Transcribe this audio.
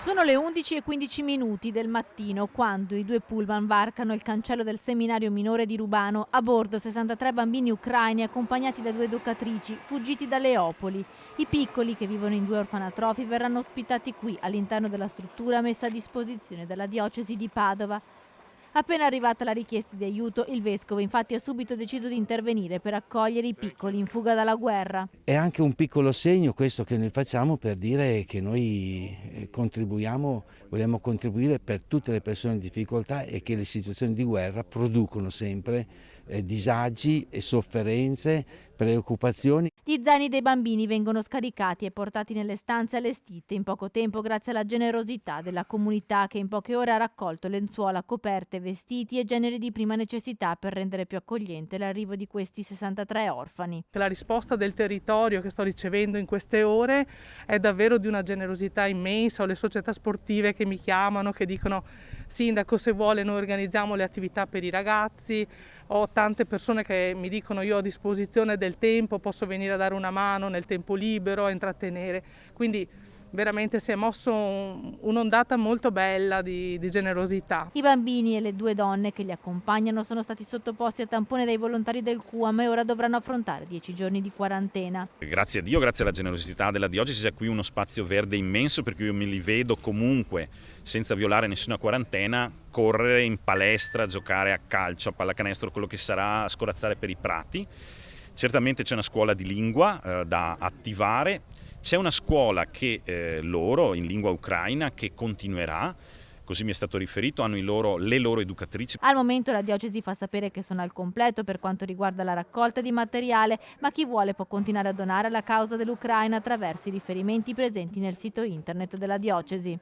Sono le 11:15 del mattino quando i due pullman varcano il cancello del seminario minore di Rubano. A bordo 63 bambini ucraini accompagnati da due educatrici fuggiti da Leopoli. I piccoli, che vivono in due orfanatrofi, verranno ospitati qui all'interno della struttura messa a disposizione dalla diocesi di Padova. Appena arrivata la richiesta di aiuto, il vescovo infatti ha subito deciso di intervenire per accogliere i piccoli in fuga dalla guerra. È anche un piccolo segno questo che noi facciamo per dire che noi contribuiamo, vogliamo contribuire per tutte le persone in difficoltà e che le situazioni di guerra producono sempre disagi e sofferenze, preoccupazioni. Gli zaini dei bambini vengono scaricati e portati nelle stanze allestite in poco tempo grazie alla generosità della comunità che in poche ore ha raccolto lenzuola, coperte, vestiti e generi di prima necessità per rendere più accogliente l'arrivo di questi 63 orfani. La risposta del territorio che sto ricevendo in queste ore è davvero di una generosità immensa. Ho le società sportive che mi chiamano, che dicono: Sindaco, se vuole noi organizziamo le attività per i ragazzi. Ho tante persone che mi dicono: io ho a disposizione del tempo, posso venire a dare una mano nel tempo libero, a intrattenere. Quindi veramente si è mosso un'ondata molto bella di generosità. I bambini e le due donne che li accompagnano sono stati sottoposti a tampone dai volontari del CUAM e ora dovranno affrontare 10 giorni di quarantena. Grazie a Dio, grazie alla generosità della diocesi, c'è qui uno spazio verde immenso, per cui io me li vedo comunque, senza violare nessuna quarantena, correre in palestra, giocare a calcio, a pallacanestro, quello che sarà, a scorazzare per i prati. Certamente c'è una scuola di lingua da attivare. C'è una scuola che loro, in lingua ucraina, che continuerà, così mi è stato riferito, hanno le loro educatrici. Al momento la diocesi fa sapere che sono al completo per quanto riguarda la raccolta di materiale, ma chi vuole può continuare a donare alla causa dell'Ucraina attraverso i riferimenti presenti nel sito internet della diocesi.